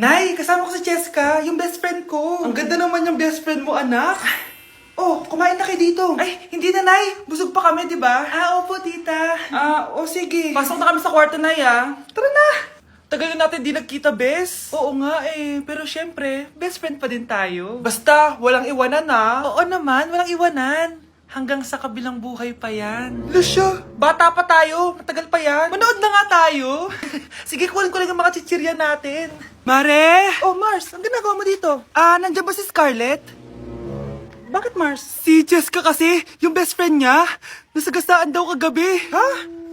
Nay, kasama ko si Cheska, yung best friend ko. Ang ganda naman yung best friend mo, anak. Oh, kumain na kayo dito. Ay, hindi na, Nay. Busog pa kami, di ba? Opo, tita. Sige. Pasok na kami sa kwarto, Nay, Tara na. Tagal na natin di nagkita, bes. Oo nga pero syempre, best friend pa din tayo. Basta, walang iwanan Oo naman, walang iwanan. Hanggang sa kabilang buhay pa yan. Lucio, bata pa tayo. Matagal pa yan. Manood na nga tayo. Sige, kunin ko lang ang mga chichirya natin. Mare! Oh, Mars, ang ginagawa mo dito? Nandiyan ba si Scarlett? Bakit, Mars? Si Jessica kasi, yung best friend niya, nasagasaan daw kagabi. Ha?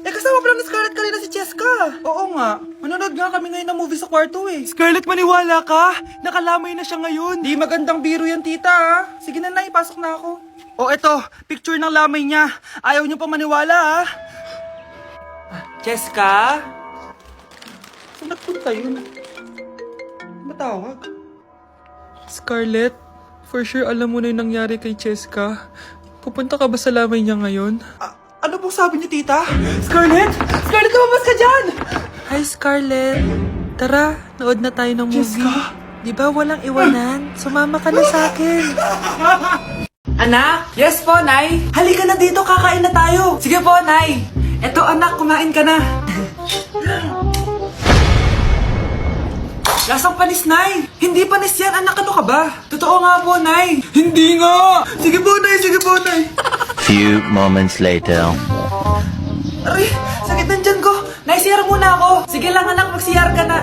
Kasama pala ni Scarlett kanina si Jessica. Oo nga. Manonood nga kami ngayon ng movie sa kwarto Scarlett, maniwala ka. Nakalamay na siya ngayon. Di magandang biro yan, tita Sige na, ipasok na ako. Oh, eto. Picture ng lamay niya. Ayaw niyo pa maniwala, Jessica? Saan nagpunta yun? Matawag? Scarlett, for sure alam mo na yung nangyari kay Jessica. Pupunta ka ba sa lamay niya ngayon? Ano pong sabi niyo, tita? Scarlett! Scarlett, lumabas ka dyan! Hi, Scarlett. Tara, nood na tayo ng movie. Jessica? Di ba walang iwanan? Sumama ka na sa akin. Anak? Yes po, Nay. Halika na dito, kakain na tayo. Sige po, Nay. Eto, anak, kumain ka na. Lasang panis, Nay. Hindi panis yan, anak. Ano ka ba? Totoo nga po, Nay. Hindi nga. Sige po, Nay. Sige po, Nay. Few moments later. Aray, sakit ng tiyan ko. Nay, CR muna ako. Sige lang, anak. Mag-CR ka na.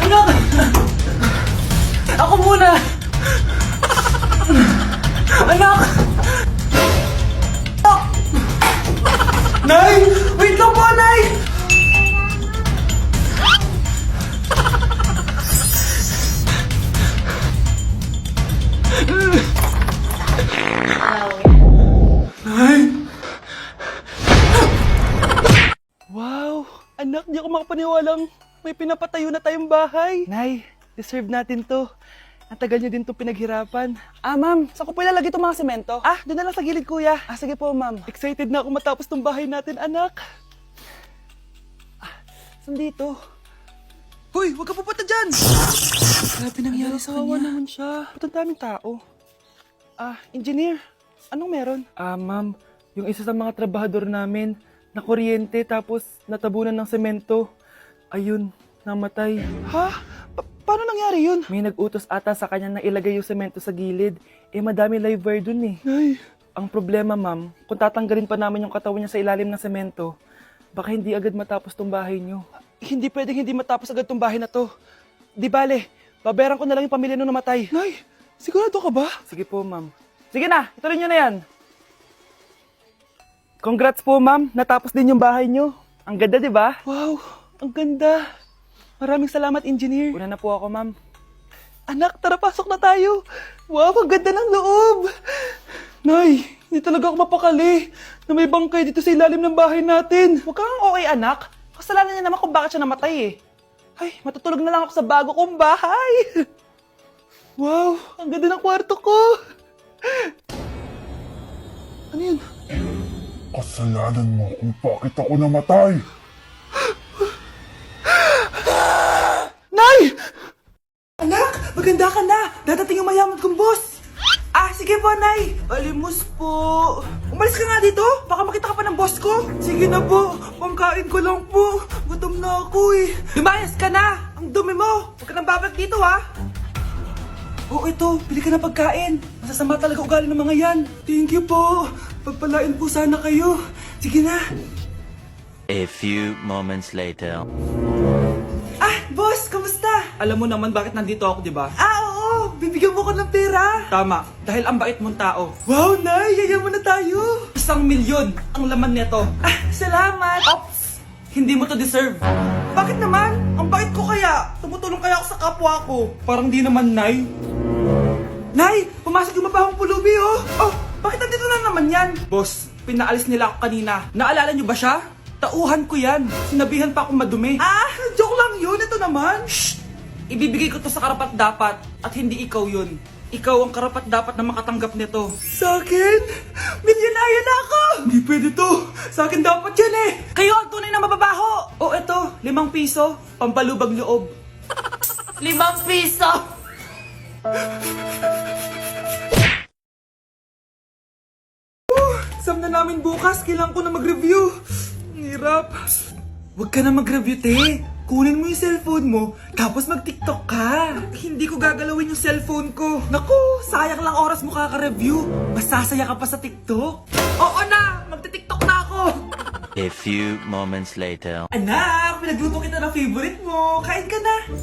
Anak! Ako muna! Anak! Nay! Wait lang po, Nay! Nay! Wow! Anak, di ako makapaniwalang may pinapatayo na tayong bahay. Nay, deserve natin to. Ang tagal niyo din to pinaghirapan. Ma'am, saan ko po ilalagay itong mga semento? Doon na lang sa gilid, kuya. Sige po, ma'am. Excited na ako matapos tong bahay natin, anak. Saan dito? Hoy, huwag ka pupunta dyan! Grabe nangyari sa kanya. Naman siya. Ba't ang daming tao? Engineer, anong meron? Ma'am, yung isa sa mga trabahador namin, na kuryente tapos natabunan ng semento. Ayun, namatay. Ha? Paano nangyari yun? May nag-utos ata sa kanya na ilagay yung semento sa gilid. Madami live wire dun Ay. Ang problema, ma'am, kung tatanggalin pa namin yung katawan niya sa ilalim ng semento, baka hindi agad matapos tong bahay niyo. Hindi pwedeng hindi matapos agad tong bahay na to. Di bale, babayaran ko na lang yung pamilya nung namatay. Nay, sigurado ka ba? Sige po, ma'am. Sige na, ituloy niyo na yan. Congrats po, ma'am. Natapos din yung bahay niyo. Ang ganda, di ba? Wow, ang ganda. Maraming salamat, engineer. Una na po ako, ma'am. Anak, tara, pasok na tayo. Wow, ang ganda ng loob. Nay, hindi talaga ako mapakali na may bangkay dito sa ilalim ng bahay natin. Huwag kang okay, anak. Kasalanan niya naman kung bakit siya namatay Ay, matutulog na lang ako sa bago kong bahay. Wow, ang ganda ng kwarto ko. Ano yun? Kasalanan mo kung bakit ako namatay. Nay! Anak, maganda ka na. Dadating yung mayaman kong boss. Sige po, Nay. Alimos po. Umalis ka nga dito. Baka makita ka pa ng boss ko. Sige na po. Pangkain ko lang po. Gutom na ako Lumayas ka na. Ang dumi mo. Huwag ka nang babalik dito, ito. Bili ka ng pagkain. Masasama talaga ugali ng mga yan. Thank you po. Pagpalain po sana kayo. Sige na. A few moments later. Boss, kamusta? Alam mo naman bakit nandito ako, di ba? Oo. Bibigyan mo ko ng pera. Tama. Dahil ang bait mong tao. Wow, Nay. Yayaman na tayo. 1,000,000 ang laman nito. Salamat. Ops. Hindi mo to deserve. Bakit naman? Ang bait ko kaya. Tumutulong kaya ako sa kapwa ko. Parang di naman, Nay. Nay, pumasok yung mabahong pulubi, bakit nandito na naman yan? Boss, pinaalis nila ako kanina. Naalala niyo ba siya? Tauhan ko yan. Sinabihan pa akong madumi. Joke lang yun. Ito naman. Shh! Ibibigay ko to sa karapat dapat at hindi ikaw yun. Ikaw ang karapat dapat na makatanggap nito. Sa akin? Milyonaryo na ako! Hindi pwede to. Sa akin dapat yan eh. Kayo ang tunay na mababaho. O eto, 5 piso, pampalubag loob. 5 piso! Exam na namin bukas, kailangan ko na mag-review. Ang hirap. Huwag ka na mag-review, te. Kunin mo yung cellphone mo, tapos mag-TikTok ka. Hindi ko gagalawin yung cellphone ko. Naku, sayang lang oras mo kaka-review. Masasaya ka pa sa TikTok. Oo na, magti-TikTok na ako. A few moments later. Anak, pinagluto kita ng favorite mo. Kain ka na.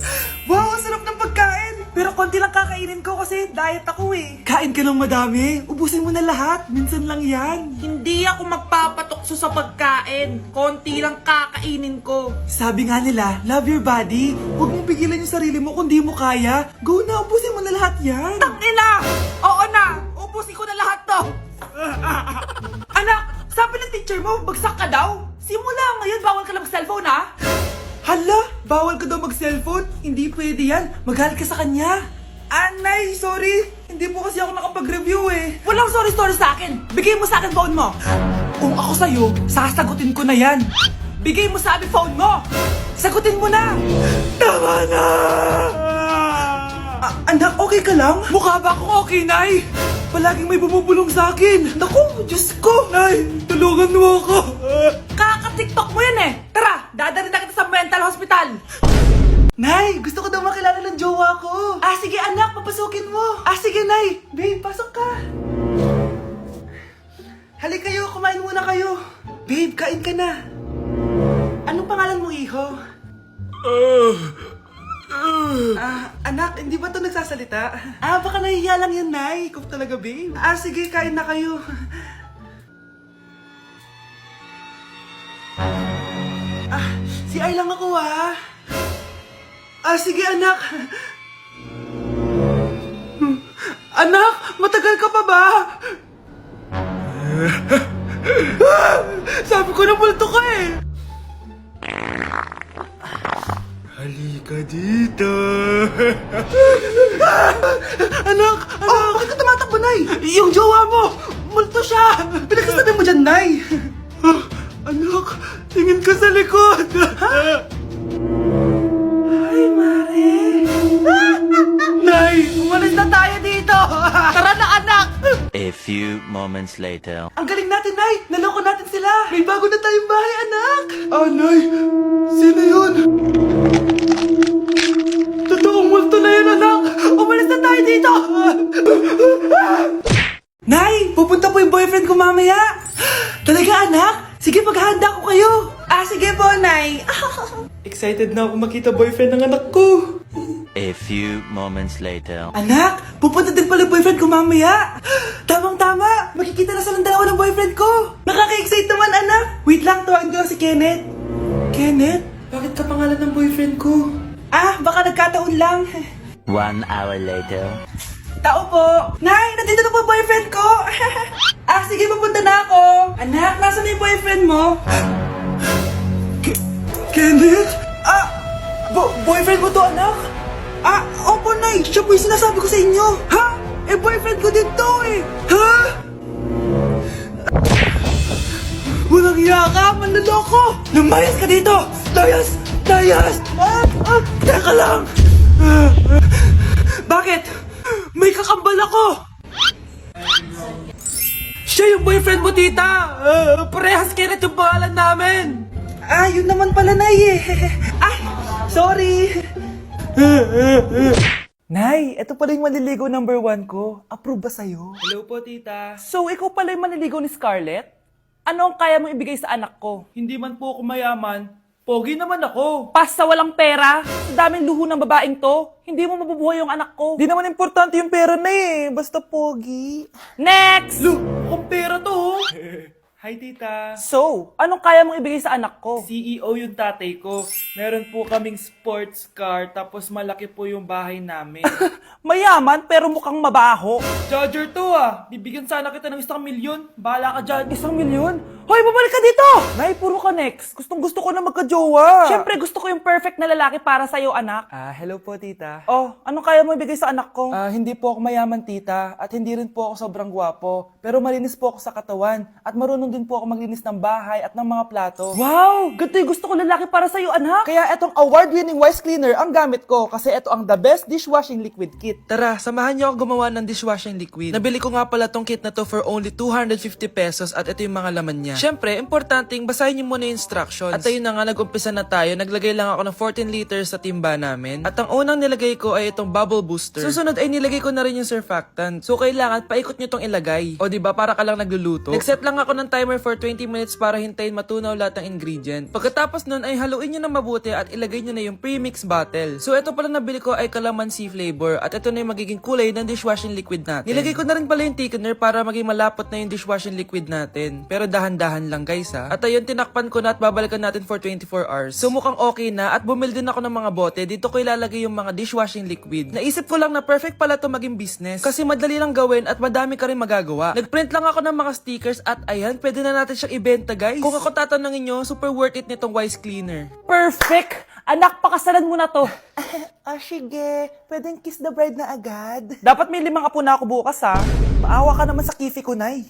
Wow, ang sarap ng pagkain. Pero konti lang kakainin ko kasi diet ako eh. Kain ka ng madami. Ubusin mo na lahat. Minsan lang yan. Hindi ako magpapatukso sa pagkain. Konti lang kakainin ko. Sabi nga nila, love your body. Huwag mong pigilan yung sarili mo kung di mo kaya. Go na, ubusin mo na lahat yan. Tangina! Oo na! Ubusin ko na lahat to! Anak, sabi ng teacher mo, bagsak ka daw. Simula ngayon, bawal ka na mag-cellphone ha? Hala, bawal ka daw mag-cellphone? Hindi pwede yan. Magalit ka sa kanya. Anay, sorry. Hindi po kasi ako nakapag-review eh. Walang sorry-sorry sa akin. Bigay mo sa akin phone mo. Kung ako sa'yo, sasagutin ko na yan. Bigay mo sa akin phone mo. Sagutin mo na! Tama na! Anak, okay ka lang? Mukha ba akong okay, Nay? Palaging may bumubulong sa akin. Naku, Diyos ko! Nay, tulungan mo ako! Kaka-TikTok mo yan eh. Tara, dadalhin na kita sa mental hospital. Nay, gusto ko daw makilala ng jowa ko. Ah, sige anak, papasukin mo. Ah, sige, Nay. Babe, pasok ka. Halika kayo, kumain muna kayo. Babe, kain ka na. Anong pangalan mo, iho? Anak, hindi ba ito nagsasalita? Baka nahihiya lang yan, Nay. Ikaw talaga, babe. Sige, kain na kayo. Si Ay lang ako, sige, anak. Anak, matagal ka pa ba? Sabi ko na multo ka eh. Halika dito. Anak! Bakit ka tumatakbo, Nay? Yung jowa mo! Multo siya! Pinagsasabi mo dyan, Nay! Anak, tingin ka sa likod! Ay, Mare! Nay, umalis na tayo dito! Tara na anak. A few moments later. Ang galing natin, Nay! Naloko natin sila! May bago na tayong bahay, anak! Nay! Sino yun? Totoong multo na yun, anak! Umalis na tayo dito! Nay! Pupunta po yung boyfriend ko mamaya! Talaga, anak? Sige, paghahanda ko kayo! Sige po, Nay. Excited na ako makita boyfriend ng anak ko! A few moments later. Anak! Pupunta din pala yung boyfriend ko mamaya! Tamang-tama! Makikita na silang dalawa ng boyfriend ko! Nakaka-excite naman, anak! Wait lang, tawagin ko lang si Kenneth. Kenneth? Bakit ka pangalan ng boyfriend ko? Baka nagkataon lang. 1 hour later. Tao po! Nay, nandito na po boyfriend ko! Sige, papunta na ako! Anak, nasa na yung boyfriend mo? Kenneth? Boyfriend mo to, anak? Opo, Nay! Siya po yung sinasabi ko sa inyo! Ha? Boyfriend ko din to eh! Ha? Walang hiya ka! Manloloko! Lumayas ka dito! Layas! Layas! Teka lang! Bakit? May kakambal ako! Siya yung boyfriend mo, tita! Parehas Kenneth yung pangalan namin! Yun naman pala, Nay eh! Sorry! Nay, ito pala yung maliligaw number 1 ko. Approve ba sa'yo? Hello po, tita. So, ikaw pala yung maniligaw ni Scarlett? Ano ang kaya mong ibigay sa anak ko? Hindi man po ako mayaman. Pogi naman ako. Pas sa walang pera, sa daming luho ng babaeng to, hindi mo mabubuhay yung anak ko. Di naman importante yung pera na eh. Basta pogi. Next! Kung pera to. Hi, tita. So, anong kaya mong ibigay sa anak ko? CEO yung tatay ko. Meron po kaming sports car, tapos malaki po yung bahay namin. Mayaman pero mukhang mabaho. Charger to Bibigyan sana kita ng 1 milyon. Bahala ka dyan. 1 milyon? Hoy, babalik ka dito! Nay, puro ka next. Gusto ko na magka-jowa. Siyempre, gusto ko yung perfect na lalaki para sa'yo, anak. Hello po, tita. Oh, anong kaya mo ibigay sa anak ko? Hindi po ako mayaman, tita. At hindi rin po ako sobrang gwapo. Pero malinis po ako sa katawan. At marunong din po ako maglinis ng bahay at ng mga plato. Wow! Ganito yung gusto ko lalaki para sa'yo, anak. Kaya etong award-winning Wise Cleaner ang gamit ko kasi ito ang the best dishwashing liquid kit. Tara, samahan niyo ako gumawa ng dishwashing liquid. Nabili ko nga pala tong kit na to for only 250 pesos at ito yung mga laman niya. Siyempre, importanteng basahin niyo muna yung instructions. At ayun na nga, nag-umpisa na tayo. Naglagay lang ako ng 14 liters sa timba namin. At ang unang nilagay ko ay itong bubble booster. Susunod ay nilagay ko na rin yung surfactant. So kailangan paikot niyo tong ilagay. O diba, para ka lang nagluluto. Nag-set lang ako ng timer for 20 minutes para hintayin matunaw lahat ng ingredient. Pagkatapos nun ay haluin niyo na mabuti at ilagay niyo na yung premix bottle. So ito pala nabili ko ay calamansi flavor at ito na yung magiging kulay ng dishwashing liquid natin. Nilagay ko na rin pala yung thickener para maging malapot na yung dishwashing liquid natin. Pero dahan-dahan lang guys ha. At ayun, tinakpan ko na at babalikan natin for 24 hours. So mukhang okay na at bumili din ako ng mga bote. Dito ko ilalagay yung mga dishwashing liquid. Naisip ko lang na perfect pala to maging business. Kasi madali lang gawin at madami ka rin magagawa. Nagprint lang ako ng mga stickers at ayan, pwede na natin siyang ibenta guys. Kung ako tatanungin nyo, super worth it nitong Wise Cleaner. Perfect! Anak, pakasalan mo na to. Sige. Pwedeng kiss the bride na agad. Dapat may 5 apo na ako bukas, ha? Maawa ka naman sa kifi ko, Nay.